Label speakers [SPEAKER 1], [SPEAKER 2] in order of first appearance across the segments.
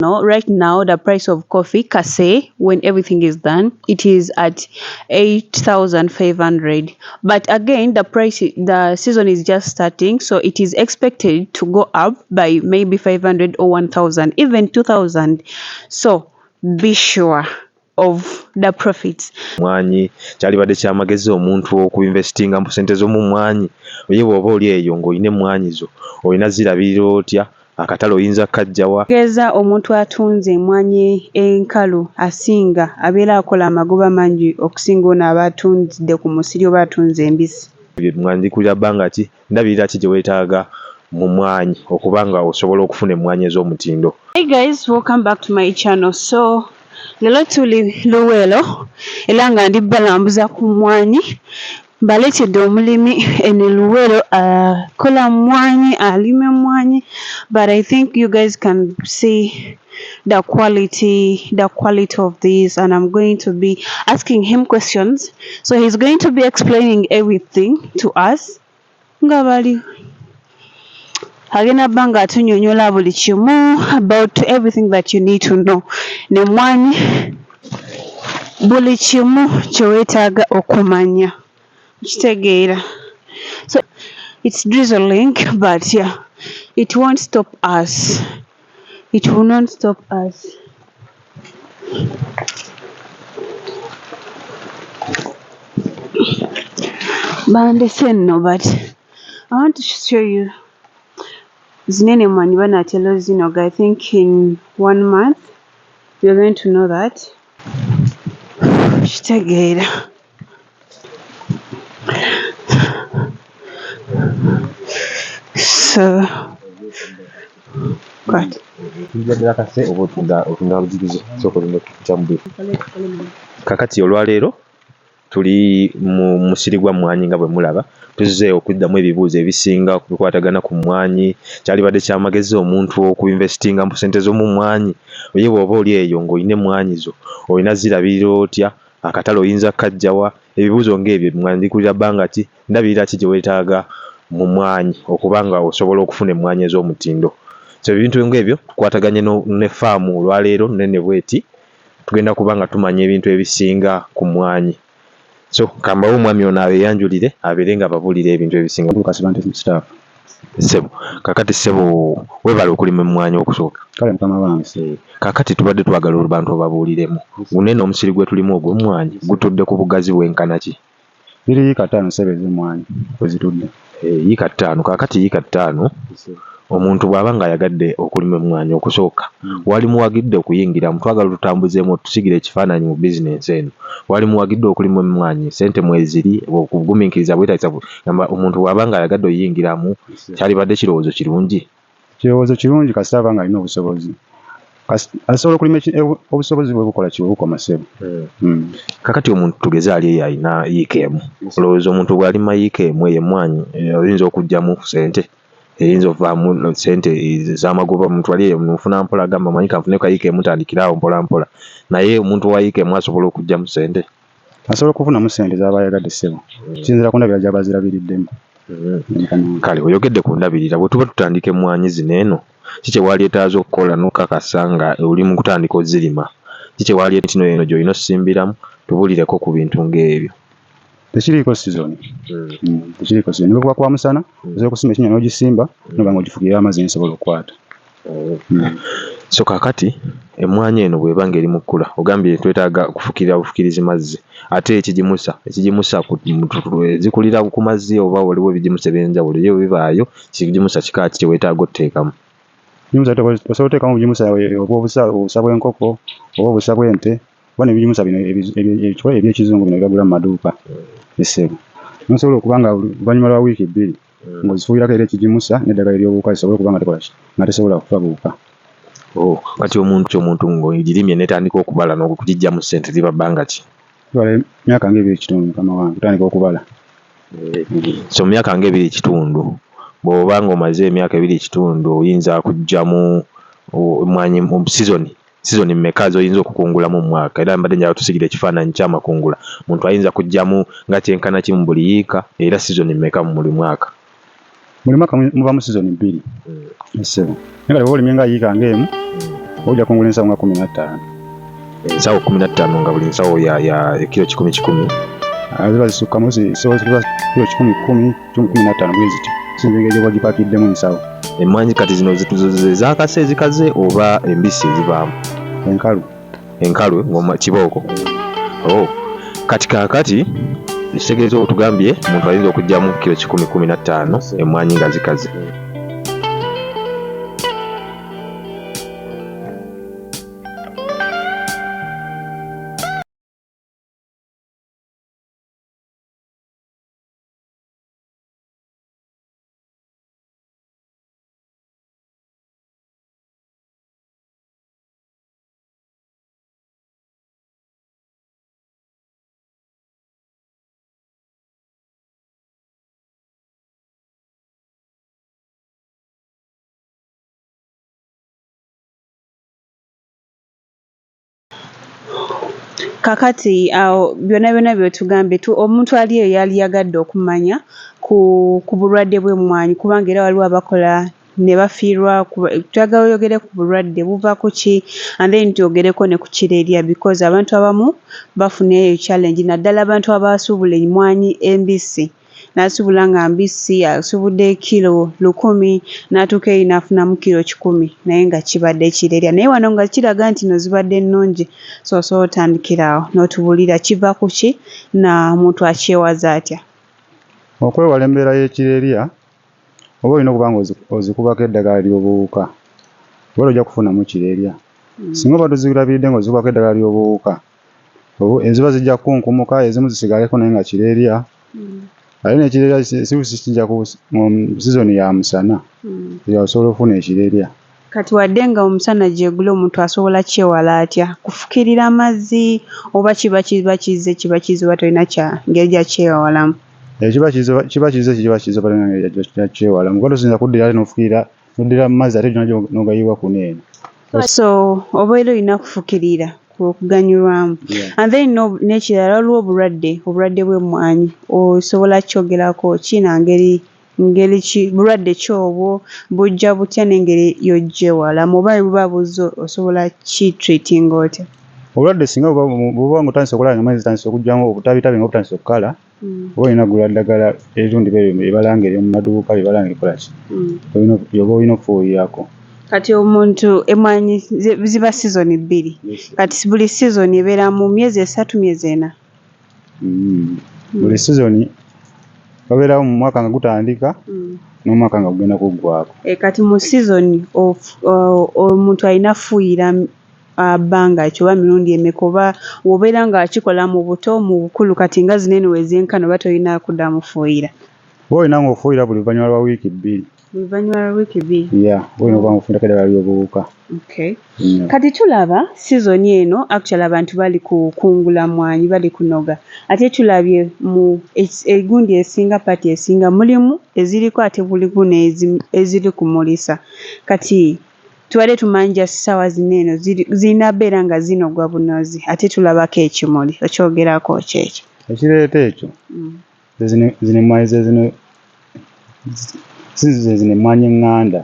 [SPEAKER 1] No, right now the price of coffee kase when everything is done it is at 8,500. But again the season is just starting, so it is expected to go up by maybe 500 or 1,000, even 2,000. So be sure of the profits.
[SPEAKER 2] Mwanyi kyalibadde kyamagezi omuntu okuinvestinga mu sente z'omu mwanyi oye bw'oba oli eyo ng'olina emmwanyi zo olina zirabirira otya akatale oyinza kajjawa.
[SPEAKER 1] Geza omuntu atunze emmwanyi enkalu asinga abeera akola amagoba mangi okusinga ono aba atunzidde ku musiri oba atunze embisi.
[SPEAKER 2] Ndikulira bbanga ki ndabirira ki gye weetaaga mu mwanyi okuba nga osobola okufuna emmwanyi ez'omutindo.
[SPEAKER 1] Hey guys, welcome back to my channel. So lelo tuli Luwelo era nga ndi balambuza ku mmwanyi. Mbaleetedde omulimi ene Luwelo akola mmwanyi, alima emmwanyi, but I think you guys can see the quality of this, and I'm going to be asking him questions. So he's going to be explaining everything to us. Nga bali agenda banga atunyonyola buli kimu about everything that you need to know. Ne mmwanyi buli kimu kye weetaaga okumanya. Kitegeera. So it's drizzling, but yeah, it won't stop us. It will not stop us. Bandeseno, but I want to show you zinene mwanyi banatelo zino. I think in 1 month you're going to know that. Kitegeera. So right.
[SPEAKER 2] Kakati olwaleero tuli mu musiri gwa mmwanyi nga bwe mulaba, tuzze okuddamu ebibuuzo ebisinga ku bikwatagana ku mmwanyi. Kyalibadde kyamagezi omuntu okuinvestinga mu sente z'omu mmwanyi oye bw'oba oli eyo ng'olina emmwanyi zo olina zirabirira otya akatale oyinza kajjawa. Ebibuuzo ng'ebyo mwandikulira bbanga ki ndabirira ki gye weetaaga mu mmwanyi okuba nga osobola okufuna emmwanyi ez'omutindo. So ebintu ng'ebyo tukwataganye ne faamu olwaleero nnene bweti, tugenda kuba nga tumanya ebintu ebisinga ku mmwanyi. So kambawo omwami ono abeeyanjulire abeere nga babuulira ebintu ebisinga. Ssebo kakati ssebo weebala okulima emmwanyi okusooka.
[SPEAKER 3] Kale mukama wange.
[SPEAKER 2] Kakati tubadde twagala abantu obabuuliremu gunene omusiri gwe tulimu ogw'emmwanyi gutudde ku bugazi bwenkana ki?
[SPEAKER 3] Biri yiika 5 ssebo ez'emmwanyi we zitudde.
[SPEAKER 2] Yiika 5. Kakati yiika 5 omuntu bw'aba nga ayagadde okulima emmwanyi okusooka wali muwagidde okuyingira twagala tutambuzeemu tusigire ekifaananyi mu bizinensi eno. Wali muwagidde okulima emmwanyi sente mweziri okugumiikiriza bwetagisa omuntu bw'aba nga ayagadde oyingiramu kyalibadde kirowoozo kirungi.
[SPEAKER 3] Kirowoozo kirungi kasita aba nga alina obusobozi. Asobola okulima obusobozi bwe bukola kiwukoma ssebo.
[SPEAKER 2] Kakati omuntu tugeze ali eyo alina yiika emu. Olowooza omuntu bw'alima yiika emu eyo emmwanyi oyinza okuggyamu sente eyinza ovaamu sente ez'amagoba. Omuntu ali eyo nfuna mpola agamba manyi kanfune kayiika emu tandikiraawo mpola mpola, naye omuntu wa yiika emu asobola okuggyamu sente.
[SPEAKER 3] Asobola okufunamu sente z'aba ayagadde ssebo. Kisinziira ku ndabira gy'aba azirabiriddemu.
[SPEAKER 2] Kale oyogedde ku ndabirira, bwe tuba tutandika emmwanyi zino eno ki kye waleetaaza okukola n'okukakasa nga oli mu kutandika ozirima? Ki kye waleeta kino eno gy'olina osimbiramu? Tubuulireko ku bintu ng'ebyo.
[SPEAKER 3] Tekiriiko sizoni. Tekiriiko sizoni. Bwe kuba kwa musana osobola okusimba ekinyonyi n'ogisimba n'oba ng'ogifukirira amazzi nesobola okukwata.
[SPEAKER 2] So kakati emmwanyi eno bw'eba ng'eri mu kkula ogambye twetaaga kufukirira bufukirizi mazzi, ate ekigimusa zikulira ku mazzi oba waliwo ebigimusa eby'enjawulo ye bibaayo kigimusa kika ki kye weetaaga otteekamu?
[SPEAKER 3] Ebigimusa osobola oteekamu obugimusa oba obusa bw'enkoko oba obusa bw'ente oba n'ebigimusa bino eby'ekizungu bino byagula mu maduuka essebo. Nosobola okuba nga oluvannyuma lwa wiiki 2 ng'ozifuuyirako era ekigimusa n'eddagala ery'obuwuka lisobole okuba nga tekola ki nga tesobola kufa buwuka.
[SPEAKER 2] Kati omuntu ng'ogirimye n'etandika okubala n'okugiggyamu ssente ziba bbanga ki?
[SPEAKER 3] Twala emyaka nga 2.5 mukama wange tutandika okubala.
[SPEAKER 2] So mu myaka nga 2.5 bw'oba ng'omaze emyaka 2.5 oyinza kuggyamu emmwanyi mu sizoni mmeka z'oyinza okukungulamu mu mwaka? Era mbadde njagala tusigire ekifaananyi ky'amakungula. Omuntu ayinza kuggyamu nga kyenkana ki mu buli yiika era sizoni mmeka mu buli mwaka?
[SPEAKER 3] Buli mwaka muvaamu sizoni 2 ssebo. Naye kale bw'oba olimye nga yiika ng'emu ojja kungula ensawo nga 15.
[SPEAKER 2] Ensawo 15 nga buli nsawo ya kilo 10
[SPEAKER 3] ziba zisukkamu ziba kilo 10 15 bwe ziti singa engeri gyebagipakiddemu ensawo.
[SPEAKER 2] Emmwanyi kati zino zakase ezikaze oba embisi ezivaamu? Enkalu ngoma kibooko. Kati kaakati ekitegeeza otugambye omuntu ayinza okugyamu kilo 10-15 emmwanyi nga zikaze.
[SPEAKER 1] Kakati awo byonna byotugambye omuntu ali eyo yali yagadde okumanya ku bulwadde bw'emmwanyi kubanga era waliwo abakola ne bafiirwa. Twagala oyogere ku bulwadde buva ku ki and then twogereko ne ku kireerya because abantu abamu bafuna eyo challenge naddala abantu abasuubula emmwanyi embisi. N'asuubula nga mbisi asuubudde kilo 100 n'atuuka eyo n'afunamu kilo 10 naye nga kibadde kireerya. Naye wano nga kiraga nti no zibadde nnungi so osobola otandikira awo n'otubuulira kiva ku ki na muntu akyewaza atya.
[SPEAKER 3] Okwewala embeera y'ekireerya oba olina okuba nga ozikubako eddagala ly'obuwuka oba ojja kufunamu kireerya. Singa oba tozirabiridde nga ozikubako eddagala ly'obuwuka eziba zijja kukunkumuka ezimu zisigaleko naye nga kireerya. Ate n'ekireerya kijja ku sizoni ya musana osobola okufuna ekireerya.
[SPEAKER 1] Kati wadde nga omusana gyegula omuntu asobola kyewala atya? Kufukirira amazzi oba kiba kize oba tolina ngeri gyakyewalamu?
[SPEAKER 3] Kiba kize oba tolina ngeri gyakyewalamu kuba tosinza kuddira ate n'ofukirira noddira mu mazzi ate gyonna n'ogayiwa ku neeno.
[SPEAKER 1] So obeera olina kufukirira okuganyulwamu. And then n'ekirala waliwo obulwadde bw'emmwanyi osobola kyogerako kina ngeri ki bulwadde ki obwo bujja butya n'engeri y'ogyewalamu oba buba buzzo osobola kitreatinga otya?
[SPEAKER 3] Obulwadde singa buba nga otandise okulaba nga amazzi zitandise okugyamu obutabitabi nga butandise okukala oba olina gula ddagala eritundibwa ebyo ebalanga ery'omu maduuka ebalanga ekola ki oba olina okufuuyirako.
[SPEAKER 1] Kati omuntu emmwanyi ziba sizoni 2 kati buli sizoni ebeera mu myezi 3 myezi 4?
[SPEAKER 3] Buli sizoni babeerawo mu mwaka nga gutandika n'omwaka nga gugenda kuggwaako.
[SPEAKER 1] Kati mu sizoni omuntu alina fuuyira bbanga ki oba mirundi emeka oba wobeera nga akikola mu buto mu bukulu kati nga zino eno wezenkana oba tolina kuddamu fuuyira?
[SPEAKER 3] Oba olina ng'ofuuyira buli luvannyuma lwa wiiki 2.
[SPEAKER 1] Luvannyuma lwa wiiki 2?
[SPEAKER 3] Olina okuba ng'ofuuyirako eddagala ly'obuwuka.
[SPEAKER 1] Kati tulaba sizoni eno actually abantu bali kukungula mmwanyi bali kunoga ate tulabye mu egundi esinga pati esinga mulimu eziriko ate buliku eziri kumulisa. Kati tubadde tumanja ssaawa zino eno zirina beera nga zinogwa bunozi ate tulabako ekimuli okyogerako kyekyo.
[SPEAKER 3] Ekireeta ekyo zino emmwanyi zino emmwanyi eŋŋanda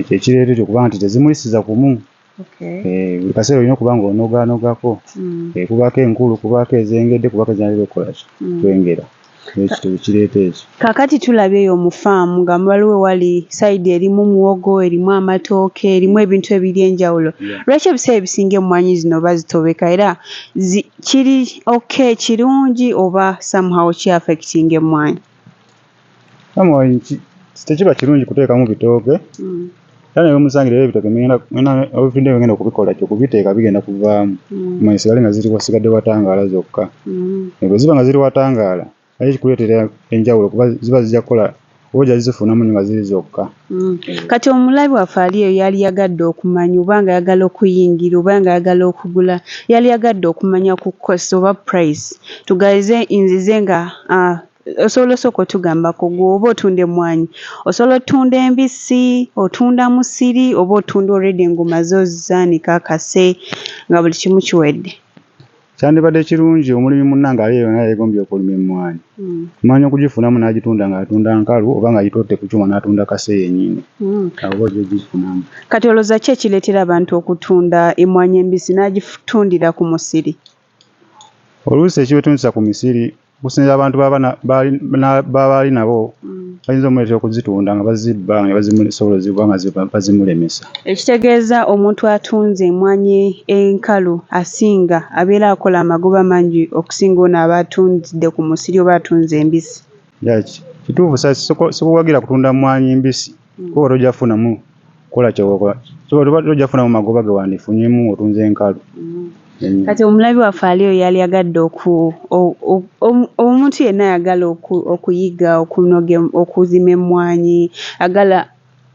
[SPEAKER 3] kyekireeta ekyo kubanga nti tezimulisiza kumu. Buli kaseera olina okuba ng'onogaanogako kubako enkulu kubako ezengedde kubako ezinalira okukola ki kwengera kireeta ekyo.
[SPEAKER 1] Kaakati tulabye eyo mu faamu nga waliwo wali sayidi erimu muwogo erimu amatooke erimu ebintu eby'enjawulo. Lwaki ebiseera ebisinga emmwanyi zino bazitobeka era kiri kirungi oba somehow ki-affecting emmwanyi?
[SPEAKER 3] Tekiba kirungi kuteekamu bitooke era ne bamusangirira ebitooke obufidde bigenda okubikola okubiteeka bigenda kuvaamu emmwanyi sigale nga ziri wasigadde watangaala zokka. Bwe ziba nga ziri watangaala ate kikuleetera enjawulo kuba ziba zijja kukola oba ojja zifunamu nga ziri zokka.
[SPEAKER 1] Kati omulabi waffe ali eyo yali yagadde okumanya oba nga ayagala okuyingira oba nga ayagala okugula yali yagadde okumanya ku cost oba price. Tugalize nzize nga osobola osooka otugambako gwe oba otunda emmwanyi osobola otunda embisi otunda musiri oba otunda already ng'omaze ozaanika akase nga buli kimu kiwedde?
[SPEAKER 3] kyandibadde kirungi omulimi munnange ali eyo naye yeegombye okulima emmwanyi. Emmwanyi okugifunamu n'agitunda ng'atunda nkalu oba ng'agitotte ku kyuma n'atunda kase yennyini. Awo oba ogifunamu.
[SPEAKER 1] Kati olowooza ki ekireetera abantu okutunda emmwanyi embisi n'agitundira ku musiri?
[SPEAKER 3] Oluusi ekibetundisa ku misiri kusinzira abantu baba bali nabo bayinza omuleetera okuzitunda nga bazibba nga bazisobola ozibwa nga bazimulemesa.
[SPEAKER 1] Ekitegeeza omuntu atunze emmwanyi enkalu asinga abeera akola amagoba mangi okusinga ono aba atundidde ku musiri oba atunze embisi.
[SPEAKER 3] Kituufu sikuwagira kutunda mmwanyi mbisi kuba tojafunamu kukola kyewokola tojafunamu magoba ge wandifunyemu otunze enkalu.
[SPEAKER 1] Kati omulabi waffe ali oyo yali agadde omuntu yenna ayagala okuyiga okuzima emmwanyi agala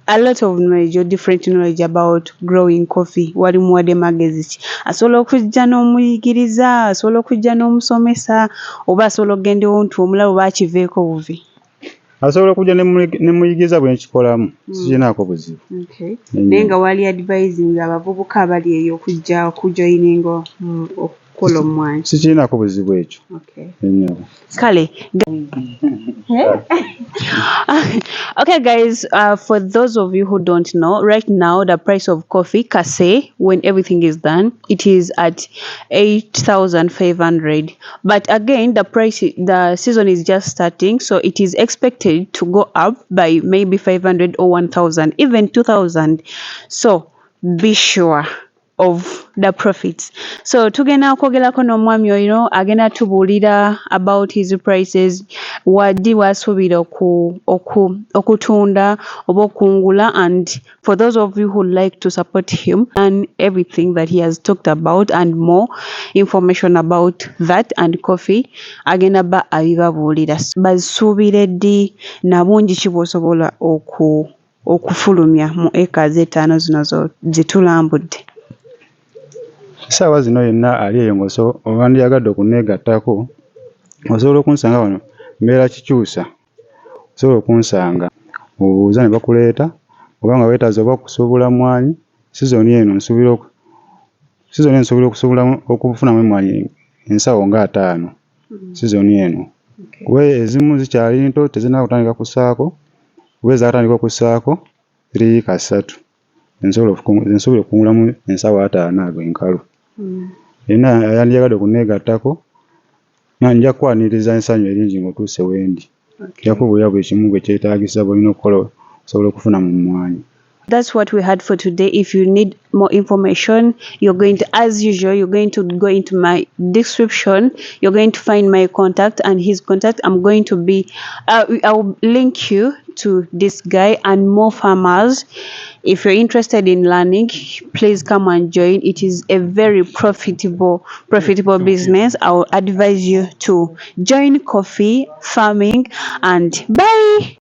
[SPEAKER 1] a lot of knowledge or different knowledge about growing coffee wali muwadde magezi ki asobola okujja n'omuyigiriza asobola okujja n'omusomesa oba asobola okugenda ewuntu omulaba oba akiveeko buvi?
[SPEAKER 3] Asobola okujja ne muyigiriza bwe nkikolamu sikirinaako buzibu.
[SPEAKER 1] Naye nga wali advising abavubuka abali eyo okujja okujoyininga okukola emmwanyi?
[SPEAKER 3] Sikirinaako buzibu ekyo.
[SPEAKER 1] Kale okay guys, for those of you who don't know, right now the price of coffee kase when everything is done it is at 8,500, but again the season is just starting, so it is expected to go up by maybe 500 or 1,000 even 2,000, so be sure of the profits. So tugenda kwogerako n'omwami oyo agenda tubuulira about his prices, wadi wasuubira okutunda oba okungula, and for those of you who like to support him and everything that he has talked about and more information about that and coffee agenda ba abibabuulira. Basuubire ddi na bungi ki bw'osobola okufulumya mu acres 5 zino zitulambudde?
[SPEAKER 3] Essaawa zino yenna ali eyo ng'owandiyagadde okunneegattako osobola okunsanga wano mbeera kikyusa, osobola okunsanga obuuza ne bakuleeta oba nga weetaaze oba okusuubula mmwanyi. Sizoni eno nsuubira okufunamu emmwanyi ensawo nga 5 sizoni eno. Kuba ezimu zikyali nto tezinnaba kutandika kussaako, kuba ezaatandika okussaako 3 ka 3 nsobola okungulamu ensawo 5 ago enkalu. Yenna yandiyagadde okunneegattako nja kukwaniriza ensanyu eringi ng'otuuse wendi. Njakubuulira buli kimu bwe kyetaagisa bw'olina okukola osobola okufuna mu mmwanyi.
[SPEAKER 1] That's what we had for today. If you need more information, you're going to, as usual, you're going to go into my description. You're going to find my contact and his contact. I'm going to be, I'll link you to this guy and more farmers. If you're interested in learning, please come and join. It is a very profitable business. I will advise you to join coffee farming, and bye.